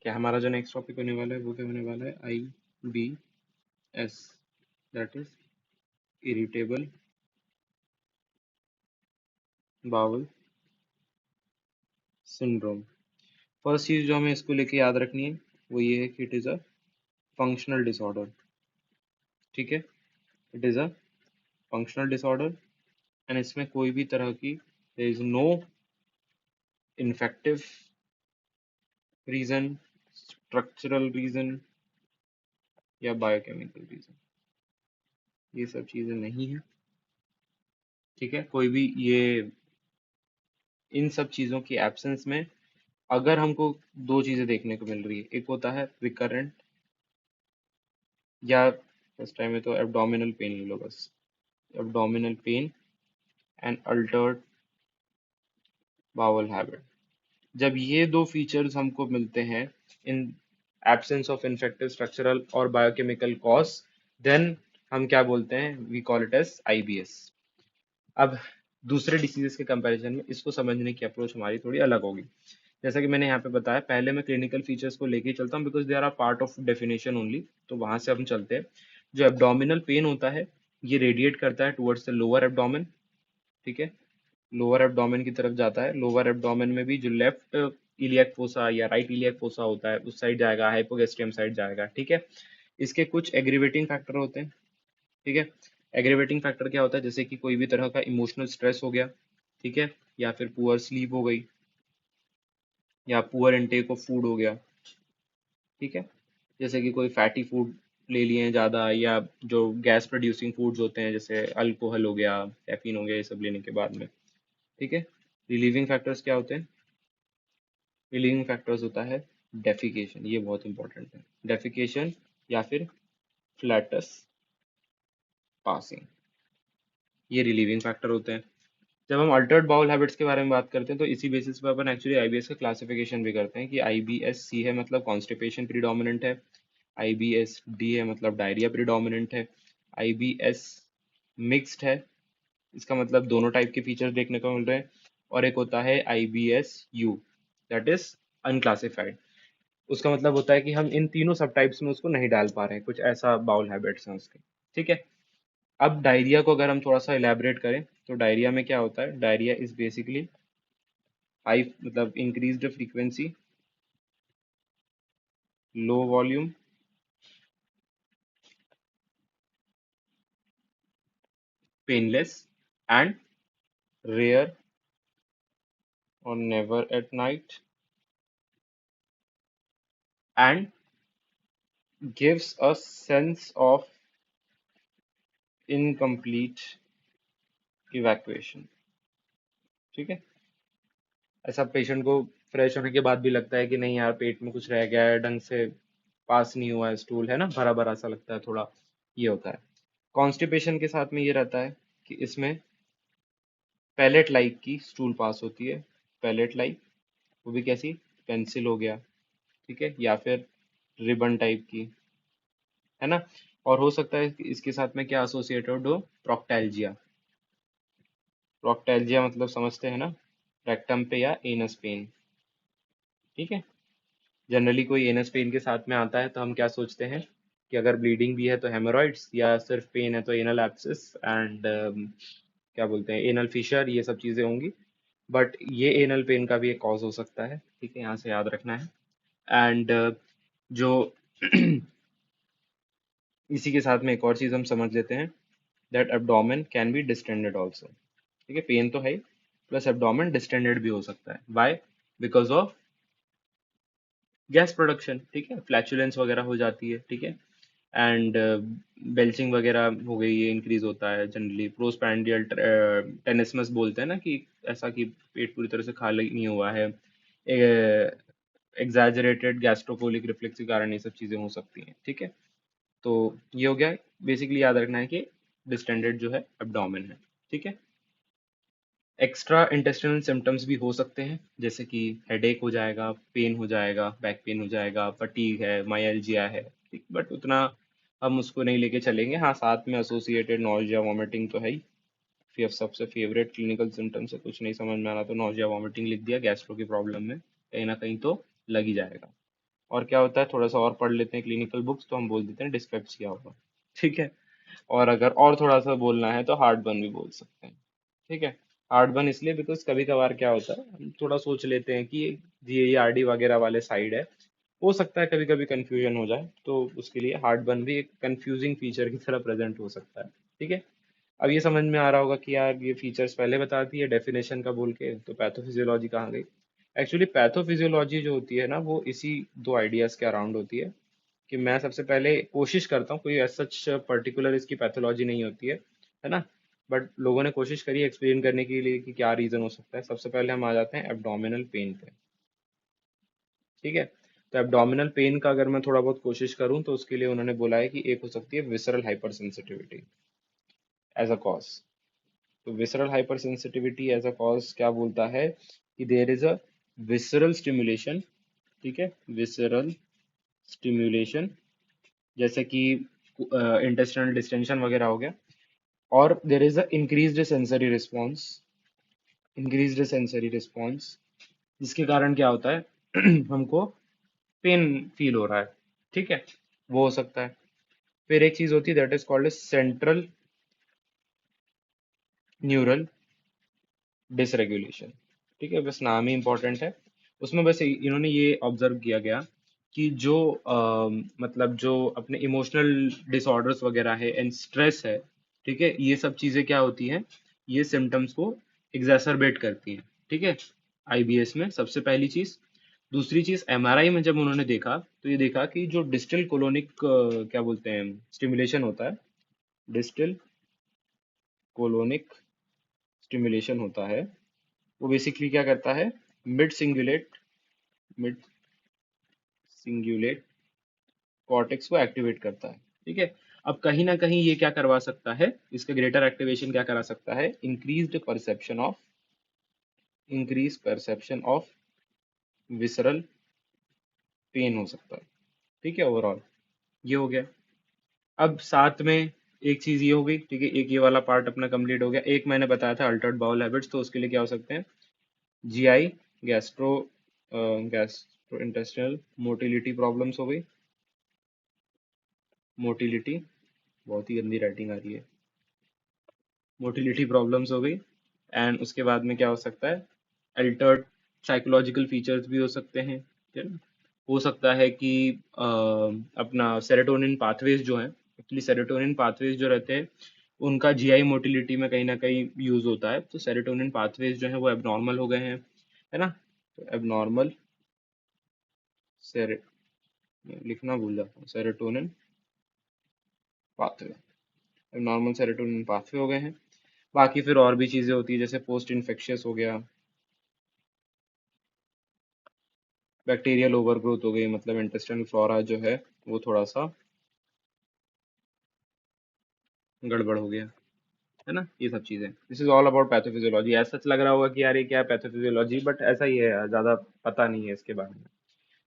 क्या हमारा जो नेक्स्ट टॉपिक होने वाला है वो क्या होने वाला है? IBS, that is irritable bowel syndrome. First चीज जो हमें इसको लेके याद रखनी है वो ये है कि it is a functional disorder. ठीक है, it is a functional disorder and इसमें कोई भी तरह की there is no infective reason, structural reason या बायोकेमिकल रीजन, ये सब चीजें नहीं है। ठीक है, कोई भी ये इन सब चीजों की एब्सेंस में अगर हमको दो चीजें देखने को मिल रही है, एक होता है रिकरेंट या फर्स्ट टाइम में तो एब्डोमिनल पेन ले लो बस, abdominal pain and altered bowel habit. जब ये दो फीचर्स हमको मिलते हैं in absence of infective structural और बायोकेमिकल कॉज, देन हम क्या बोलते हैं? We call it as IBS। अब दूसरे डिसीजेस के कंपैरिजन में इसको समझने की अप्रोच हमारी थोड़ी अलग होगी। जैसा कि मैंने यहाँ पे बताया, पहले मैं क्लिनिकल फीचर्स को लेके ही चलता हूँ because they are part of definition only, तो वहां से हम चलते हैं। जो एब्डोमिनल पेन होता है ये रेडिएट करता है टुवर्ड्स द लोअर एब्डोमेन। ठीक है, लोअर एब्डोमेन की तरफ जाता है। लोअर एब्डोमेन में भी जो लेफ्ट इलियक फोसा या राइट इलियक फोसा होता है उस साइड जाएगा, हाइपोगैस्ट्रियम साइड जाएगा। ठीक है, इसके कुछ एग्रीवेटिंग फैक्टर होते हैं। ठीक है, एग्रीवेटिंग फैक्टर क्या होता है? जैसे कि कोई भी तरह का इमोशनल स्ट्रेस हो गया, ठीक है, या फिर पुअर स्लीप हो गई, या पुअर इनटेक ऑफ फूड हो गया। ठीक है, जैसे कि कोई फैटी फूड ले लिए हैं ज़्यादा, या जो गैस प्रोड्यूसिंग फूड्स होते हैं जैसे अल्कोहल हो गया, कैफीन हो गया, ये सब लेने के बाद में। ठीक है, रिलीविंग फैक्टर्स क्या होते हैं? रिलीविंग फैक्टर्स होता है डेफिकेशन, ये बहुत इंपॉर्टेंट है। डेफिकेशन या फिर फ्लैटस पासिंग, ये रिलीविंग फैक्टर होते हैं। जब हम अल्टर्ड बाउल हैबिट्स के बारे में बात करते हैं तो इसी बेसिस पर अपन एक्चुअली IBS का क्लासिफिकेशन भी करते हैं कि IBS-C है मतलब कॉन्स्टिपेशन प्रीडोमिनेंट है, IBS-D है मतलब डायरिया प्रीडोमिनेंट है, IBS मिक्स्ड है, इसका मतलब दोनों टाइप के फीचर्स देखने को मिल रहे हैं, और एक होता है IBS-U, दैट इज अनक्लासिफाइड। उसका मतलब होता है कि हम इन तीनों सब टाइप्स में उसको नहीं डाल पा रहे हैं, कुछ ऐसा बाउल हैबिट्स हैं उसके। ठीक है, अब डायरिया को अगर हम थोड़ा सा इलेबरेट करें तो डायरिया में क्या होता है? डायरिया इज बेसिकली हाई मतलब increased frequency, low volume, painless and rare or never at night and gives a sense of incomplete evacuation. ठीक है, ऐसा पेशेंट को फ्रेश होने के बाद भी लगता है कि नहीं यार पेट में कुछ रह गया है, ढंग से पास नहीं हुआ है स्टूल, है ना, भरा भरा सा लगता है थोड़ा, ये होता है। कॉन्स्टिपेशन के साथ में ये रहता है कि इसमें पैलेट लाइक की स्टूल पास होती है, पैलेट लाइक, वो भी कैसी? पेंसिल हो गया, ठीक है, या फिर रिबन टाइप की, है ना। और हो सकता है कि इसके साथ में क्या एसोसिएटेड हो? प्रोक्टैल्जिया। प्रोक्टैल्जिया मतलब समझते हैं ना, रेक्टम पे या एनस पेन। ठीक है, जनरली कोई एनस पेन के साथ में आता है तो हम क्या सोचते हैं कि अगर ब्लीडिंग भी है तो हेमोरॉइड्स, या सिर्फ पेन है तो एनल एब्सिस एंड क्या बोलते हैं, एनल फिशर, ये सब चीज़ें होंगी। बट ये एनल पेन का भी एक कॉज हो सकता है। ठीक है, यहाँ से याद रखना है। एंड जो इसी के साथ में एक और चीज़ हम समझ लेते हैं, that abdomen can be distended also. ठीक है, पेन तो है ही, प्लस एब्डोमेन डिस्टेंडेड भी हो सकता है। Why? Because of gas production. ठीक है, फ्लैचुलेंस वगैरह हो जाती है। ठीक है, एंड बेल्चिंग वगैरह हो गई, ये इंक्रीज होता है जनरली। प्रोस्पैंडियल टेनिसमस बोलते हैं ना, कि ऐसा कि पेट पूरी तरह से खाली नहीं हुआ है, एग्जैजरेटेड गैस्ट्रोकोलिक रिफ्लेक्स के कारण ये सब चीज़ें हो सकती हैं। ठीक है, तो ये हो गया। बेसिकली याद रखना है कि डिस्टेंडेड जो है एब्डोमेन है। ठीक है, एक्स्ट्रा इंटेस्टिनल सिम्टम्स भी हो सकते हैं, जैसे कि हेडेक हो जाएगा, पेन हो जाएगा, बैक पेन हो जाएगा, फटीग है, माइल्जिया है। ठीक, बट उतना हम उसको नहीं लेके चलेंगे। हाँ, साथ में एसोसिएटेड नॉजिया वॉमिटिंग तो है ही। फिर सबसे फेवरेट क्लिनिकल सिम्टम से कुछ नहीं समझ में आ रहा तो नॉजिया वॉमिटिंग लिख दिया, गैस्ट्रो की प्रॉब्लम में कहीं ना कहीं तो लग ही जाएगा। और क्या होता है, थोड़ा सा और पढ़ लेते हैं क्लिनिकल बुक्स तो हम बोल देते हैं डिस्पेप्सिया होगा। ठीक है। और अगर और थोड़ा सा बोलना है तो हार्ट बर्न भी बोल सकते हैं। ठीक है। हार्ट बर्न इसलिए बिकॉज कभी कभार क्या होता है, हम थोड़ा सोच लेते हैं कि ये आरडी वगैरह वाले साइड है, हो सकता है कभी कभी कंफ्यूजन हो जाए, तो उसके लिए हार्ट बर्न भी एक कंफ्यूजिंग फीचर की तरह प्रेजेंट हो सकता है। ठीक है। अब ये समझ में आ रहा होगा कि यार ये फीचर्स पहले बता दी है डेफिनेशन का बोल के, तो पैथोफिजियोलॉजी कहाँ गई। एक्चुअली पैथोफिजियोलॉजी जो होती है ना, वो इसी दो आइडियाज के अराउंड होती है, कि मैं सबसे पहले कोशिश करता हूँ, कोई सच पर्टिकुलर इसकी पैथोलॉजी नहीं होती है ना, बट लोगों ने कोशिश करी एक्सप्लेन करने के लिए कि क्या रीजन हो सकता है। सबसे पहले हम आ जाते हैं एब्डोमिनल पेन पे। ठीक है। तो एब्डोमिनल पेन का अगर मैं थोड़ा बहुत कोशिश करूं, तो उसके लिए उन्होंने बोला है कि एक हो सकती है visceral hypersensitivity as a cause. तो visceral hypersensitivity as a cause क्या बोलता है, कि there is a visceral stimulation. ठीक है। विसरल स्टिमुलेशन, जैसे कि इंटेस्टिनल डिस्टेंशन वगैरह हो गया, और there is a increased sensory response, जिसके कारण क्या होता है हमको पेन फील हो रहा है। ठीक है। वो हो सकता है। फिर एक चीज होती है that is called central neural dysregulation. ठीक है, बस नाम ही इंपॉर्टेंट है। उसमें बस इन्होंने ये ऑब्जर्व किया गया कि जो मतलब जो अपने इमोशनल डिसऑर्डर्स वगैरह है एंड स्ट्रेस है, ठीक है, ये सब चीजें क्या होती हैं, ये सिम्टम्स को एग्जैसरबेट करती हैं। ठीक है। आईबीएस में सबसे पहली चीज। दूसरी चीज, एमआरआई में जब उन्होंने देखा, तो ये देखा कि जो डिस्टल कोलोनिक क्या बोलते हैं स्टिमुलेशन होता है, डिस्टल कोलोनिक स्टिमुलेशन होता है, वो बेसिकली क्या करता है, mid cingulate mid cingulate cortex को एक्टिवेट करता है। ठीक है। अब कहीं ना कहीं ये क्या करवा सकता है, इसका ग्रेटर एक्टिवेशन क्या करा सकता है, increase perception of visceral pain हो सकता है। ठीक है। ओवरऑल ये हो गया। अब साथ में एक चीज ये हो गई, ठीक है, एक ये वाला पार्ट अपना कंप्लीट हो गया। एक मैंने बताया था अल्टर्ड बाउल हैबिट्स, तो उसके लिए क्या हो सकते हैं, GI, gastro gastro intestinal motility problems हो गई, मोटिलिटी, बहुत ही गंदी राइटिंग आ रही है, मोटिलिटी प्रॉब्लम्स हो गई। एंड उसके बाद में क्या हो सकता है, अल्टर्ड साइकोलॉजिकल फीचर्स भी हो सकते हैं। ठीक है। हो सकता है कि अपना सेरोटोनिन पाथवेज जो है, एक्चुअली सेरोटोनिन पाथवेज जो रहते हैं, उनका जीआई मोटिलिटी में कहीं ना कहीं यूज होता है, तो सेरोटोनिन पाथवेज जो है वो एबनॉर्मल हो गए हैं, है ना। तो एबनॉर्मल सेरे लिखना भूल जाता हूँ, serotonin pathway, abnormal serotonin pathway हो गए हैं। बाकी फिर और भी चीजें होती है, जैसे पोस्ट इन्फेक्शियस हो गया, बैक्टीरियल ओवरग्रोथ हो गई, मतलब इंटेस्टाइनल फ्लोरा जो है वो थोड़ा सा गड़बड़ हो गया, है ना। ये सब चीजें, this is all about pathophysiology. ऐसा सच लग रहा होगा कि यार ये क्या है पैथोफिजियोलॉजी, बट ऐसा ही है यार, ज्यादा पता नहीं है इसके बारे में।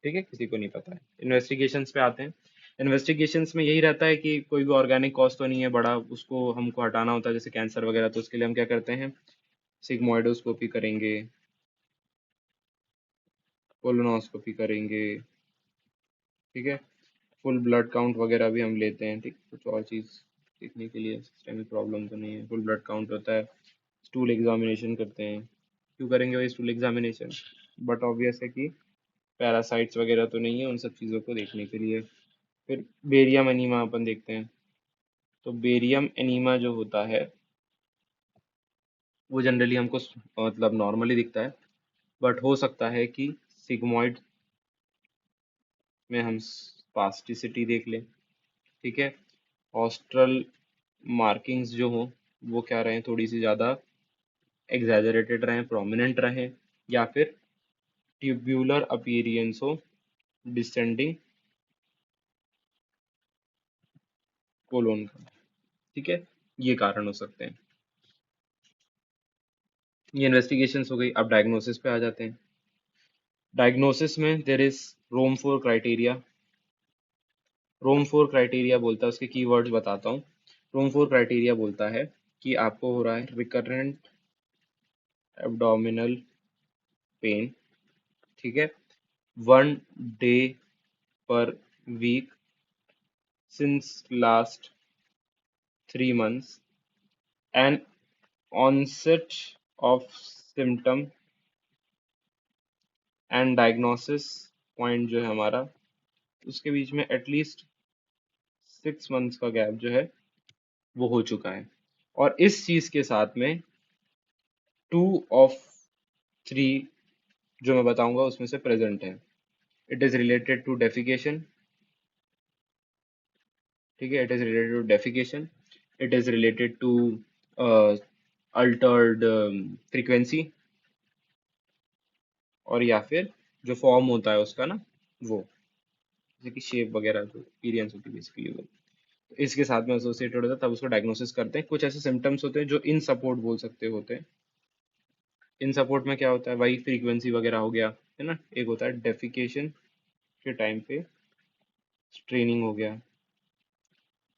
ठीक है, किसी को नहीं पता है। इन्वेस्टिगेशंस पे आते हैं। इन्वेस्टिगेशंस में यही रहता है कि कोई भी ऑर्गेनिक कॉज तो नहीं है बड़ा, उसको हमको हटाना होता है, जैसे कैंसर वगैरह, तो उसके लिए हम क्या करते हैं, सिग्मोइडोस्कोपी करेंगे, कोलोनोस्कोपी करेंगे। ठीक है। फुल ब्लड काउंट वगैरह भी हम लेते हैं। ठीक, कुछ और चीज़ देखने के लिए, सिस्टमिक प्रॉब्लम तो नहीं है, फुल ब्लड काउंट होता है। स्टूल एग्जामिनेशन करते हैं। क्यों करेंगे भाई स्टूल एग्जामिनेशन, बट ऑब्वियस है कि पैरासाइट्स वगैरह तो नहीं है, उन सब चीज़ों को देखने के लिए। फिर बेरियम एनीमा अपन देखते हैं। तो बेरियम एनीमा जो होता है, वो जनरली हमको मतलब नॉर्मली दिखता है, बट हो सकता है कि सिग्मॉइड में हम स्पास्टिसिटी देख लें। ठीक है। ऑस्ट्रल मार्किंग्स जो हो, वो क्या रहें, थोड़ी सी ज़्यादा एग्जैजरेटेड रहें, प्रोमिनेंट रहें, या फिर ट्यूब्यूलर अपीयरेंस हो डिसेंडिंग कोलोन का। ठीक है। ये कारण हो सकते हैं। ये इन्वेस्टिगेशंस हो गई। अब डायग्नोसिस पे आ जाते हैं। डायग्नोसिस में there is Rome four criteria. Rome four criteria बोलता है, उसके कीवर्ड्स बताता हूँ। रोम फोर क्राइटेरिया बोलता है कि आपको हो रहा है रिकरेंट एब्डोमिनल पेन। ठीक है। 1 day per week since last 3 months. And onset of symptom and diagnosis point जो है हमारा, उसके बीच में एटलीस्ट 6 मंथ्स का गैप जो है वो हो चुका है। और इस चीज के साथ में 2 of 3 जो मैं बताऊंगा उसमें से प्रेजेंट है। It is related to defecation, ठीक है, it is related to defecation, it is related to altered frequency, और या फिर जो फॉर्म होता है उसका ना, वो जैसे कि शेप वगैरह जो एक्सपीरियंस होती है बेसिकली वो, तो इसके साथ में एसोसिएटेड होता है, तब उसको डायग्नोसिस करते हैं। कुछ ऐसे सिम्टम्स होते हैं जो इन सपोर्ट बोल सकते होते हैं। इन सपोर्ट में क्या होता है, वही फ्रीक्वेंसी वगैरह हो गया, है ना। एक होता है डेफिकेशन के टाइम पे स्ट्रेनिंग हो गया,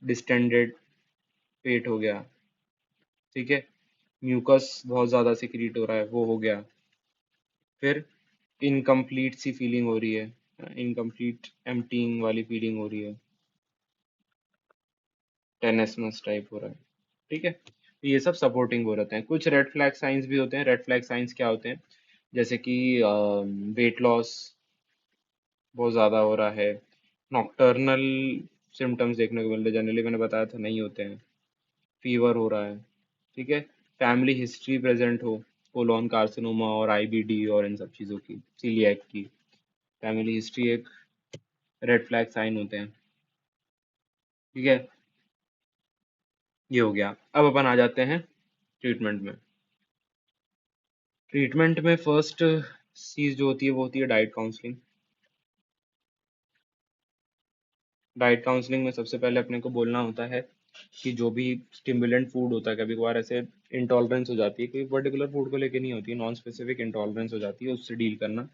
डिस्टेंडेड पेट हो गया, ठीक है, म्यूकस बहुत ज़्यादा सिक्रीट हो रहा है वो हो गया, फिर इनकम्प्लीट सी फीलिंग हो रही है, इनकम्प्लीट एम्प्टीइंग वाली फीलिंग हो रही है, टेनेसनेस टाइप हो रहा है, ठीक है। तो ये सब सपोर्टिंग हो रहते हैं। कुछ रेड फ्लैग साइंस भी होते हैं। रेड फ्लैग साइंस क्या होते हैं, जैसे कि वेट लॉस बहुत ज़्यादा हो रहा है, नॉक्टर्नल सिम्टम्स देखने को मिल रहे हैं, जनरली मैंने बताया था नहीं होते हैं, फीवर हो रहा है, ठीक है, फैमिली हिस्ट्री प्रेजेंट हो, कोलोन कार्सिनोमा और आईबीडी और इन सब चीज़ों की, सीलिएक की फैमिली हिस्ट्री एक रेड फ्लैग साइन होते हैं, ठीक है। ये हो गया। अब अपन आ जाते हैं ट्रीटमेंट में। ट्रीटमेंट में फर्स्ट चीज़ जो होती है वो होती है डाइट काउंसलिंग। डाइट काउंसलिंग में सबसे पहले अपने को बोलना होता है कि जो भी स्टिमुलेंट फूड होता है, कभी कभार ऐसे इंटॉलरेंस हो जाती है, कोई पर्टिकुलर फूड को लेके नहीं होती है, नॉन स्पेसिफिक इंटॉलरेंस हो जाती है, उससे डील करना,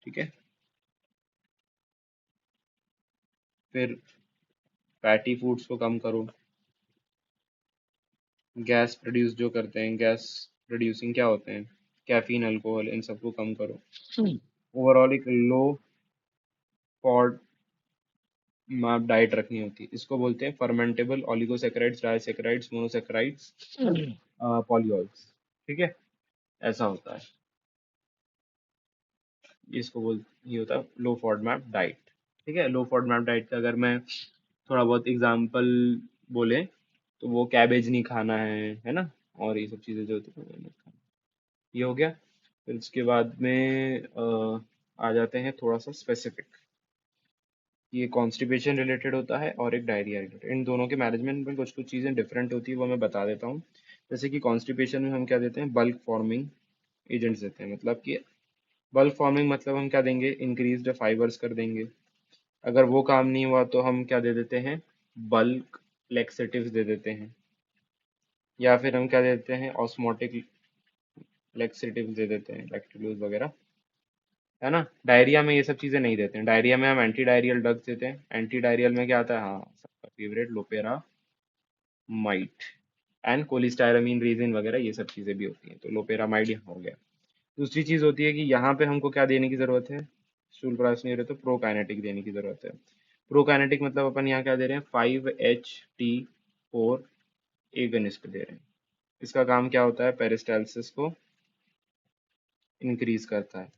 ठीक है। फिर फैटी फूड्स को कम करो। गैस प्रोड्यूस जो करते हैं, गैस प्रोड्यूसिंग क्या होते हैं, कैफीन, अल्कोहल, इन सबको कम करो। ओवरऑल एक लो फॉड मैप डाइट रखनी होती है। इसको बोलते हैं फर्मेंटेबल ऑलिगोसैकेराइड्स, डाइसैकेराइड्स, मोनोसैकेराइड्स, पॉलीऑल्स, ठीक है, ऐसा होता है। इसको बोल ये होता है लो फॉडमैप डाइट, ठीक है। लो फॉडमैप डाइट का अगर मैं थोड़ा बहुत एग्जांपल बोले तो वो कैबेज नहीं खाना है ना, और ये सब चीज़ें जो होती हैं वो नहीं खाना। ये हो गया। फिर उसके बाद में आ जाते हैं थोड़ा सा स्पेसिफिक। ये कॉन्स्टिपेशन रिलेटेड होता है और एक डायरिया रिलेटेड। इन दोनों के मैनेजमेंट में कुछ कुछ चीज़ें डिफरेंट होती है, वो मैं बता देता हूँ। जैसे कि कॉन्स्टिपेशन में हम क्या देते हैं, बल्क फॉर्मिंग एजेंट्स देते हैं। मतलब कि बल्क फॉर्मिंग मतलब हम क्या देंगे, इंक्रीज्ड फाइबर्स कर देंगे। अगर वो काम नहीं हुआ तो हम क्या दे देते हैं, बल्क लेक्सेटिव्स दे देते हैं, या फिर हम क्या देते हैं, ऑस्मोटिक लेक्सेटिव्स दे देते हैं, लैक्टुलोज वगैरह, है ना। डायरिया में ये सब चीज़ें नहीं देते हैं। डायरिया में हम एंटी डायरियल ड्रग्स देते हैं। एंटी डायरियल में क्या आता है, हाँ सबका फेवरेट लोपेरामाइड एंड कोलिस्टायरामीन रेजिन वगैरह, ये सब चीज़ें भी होती हैं। तो लोपेरामाइड यहाँ हो गया। दूसरी चीज़ होती है कि यहाँ पे हमको क्या देने की ज़रूरत है, स्टूल क्रॉस नहीं हो रहे तो प्रोकाइनेटिक देने की ज़रूरत है। प्रोकाइनेटिक मतलब अपन यहाँ क्या दे रहे हैं, 5-HT4 एगनिस्ट दे रहे हैं। इसका काम क्या होता है, पेरिस्टालसिस को इंक्रीज करता है।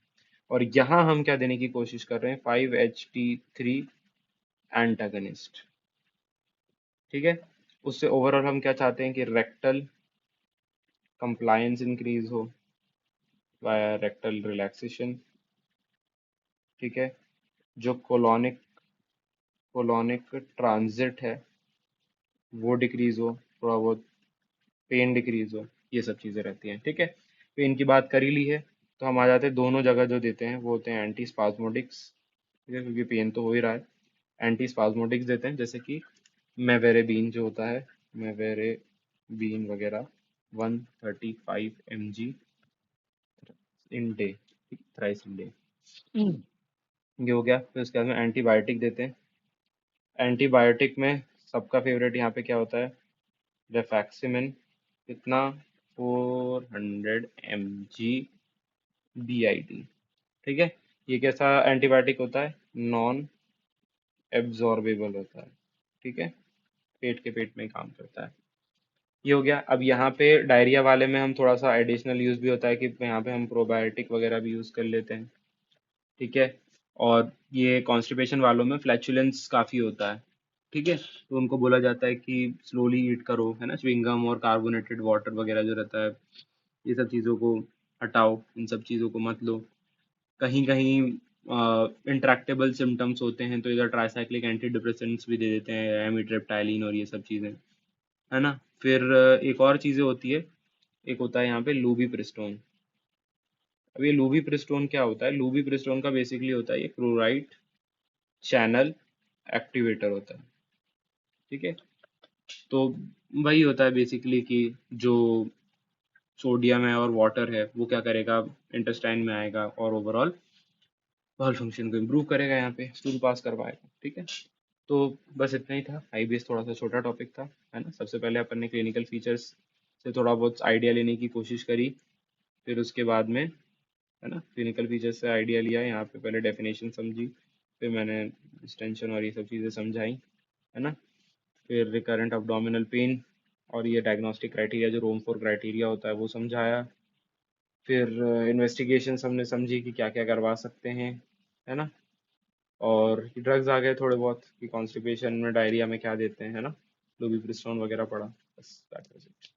और यहाँ हम क्या देने की कोशिश कर रहे हैं, 5-HT3 एंटागनिस्ट, ठीक है। उससे ओवरऑल हम क्या चाहते हैं कि रेक्टल कंप्लायंस इंक्रीज हो वाया रेक्टल रिलैक्सेशन, ठीक है। जो कोलोनिक कोलोनिक ट्रांजिट है वो डिक्रीज हो, थोड़ा बहुत पेन डिक्रीज हो, ये सब चीज़ें रहती हैं, ठीक है। पेन की बात कर ही ली है तो हम आ जाते हैं, दोनों जगह जो देते हैं वो होते हैं एंटी स्पाज्मोटिक्स, ठीक है, क्योंकि पेन तो हो ही रहा है। एंटी स्पाज्मोटिक्स देते हैं, जैसे कि मेवेरेबीन जो होता है, मेवेरेबीन वगैरह 135 mg in day, thrice in day. ये हो गया। फिर उसके बाद में एंटीबायोटिक देते हैं। एंटीबायोटिक में सबका फेवरेट यहाँ पे क्या होता है, रेफैक्सिमिन, कितना, 400 mg BID, ठीक है। ये कैसा एंटीबायोटिक होता है? नॉन एब्जॉर्बेबल होता है। ठीक है, पेट के पेट में ही काम करता है। ये हो गया। अब यहाँ पे डायरिया वाले में हम थोड़ा सा एडिशनल यूज भी होता है कि यहाँ पे हम प्रोबायोटिक वगैरह भी यूज कर लेते हैं। ठीक है। और ये कॉन्स्टिपेशन वालों में फ्लैचुलेंस काफ़ी होता है। ठीक है, तो उनको बोला जाता है कि स्लोली ईट करो, है ना, च्युइंगम और कार्बोनेटेड वाटर वगैरह जो रहता है, ये सब चीज़ों को हटाओ, इन सब चीज़ों को मत लो। कहीं कहीं इंट्रैक्टेबल सिम्टम्स होते हैं तो इधर ट्राइसाइक्लिक एंटी डिप्रेसेंट्स भी दे देते हैं, एमिट्रिप्टाइलिन और ये सब चीज़ें, है ना। फिर एक और चीज़ें होती है, एक होता है यहाँ पे लूबिप्रिस्टोन। अब ये लूबिप्रिस्टोन क्या होता है? लूबिप्रिस्टोन का बेसिकली होता है, ये क्लोराइड चैनल एक्टिवेटर होता है। ठीक है, तो वही होता है बेसिकली कि जो सोडियम है और वाटर है वो क्या करेगा, इंटेस्टाइन में आएगा और ओवरऑल बॉल फंक्शन को इम्प्रूव करेगा, यहाँ पे स्टूल पास करवाएगा। ठीक है, तो बस इतना ही था। आईबीएस थोड़ा सा छोटा टॉपिक था, है ना। सबसे पहले अपन ने क्लिनिकल फीचर्स से थोड़ा बहुत आइडिया लेने की कोशिश करी, फिर उसके बाद में, है ना, क्लिनिकल फीचर्स से आइडिया लिया, यहाँ पे पहले डेफिनेशन समझी, फिर मैंने एक्सटेंशन और ये सब चीज़ें समझाई, है ना। फिर रिकरेंट abdominal पेन और ये डायग्नोस्टिक क्राइटेरिया जो रोम 4 क्राइटेरिया होता है वो समझाया। फिर इन्वेस्टिगेशंस हमने समझी कि क्या क्या करवा सकते हैं, है ना। और ड्रग्स आ गए थोड़े बहुत कि कॉन्स्टिपेशन में, डायरिया में क्या देते हैं, है ना। लुबिप्रिस्टोन वगैरह पड़ा। बस दैट वाज इट।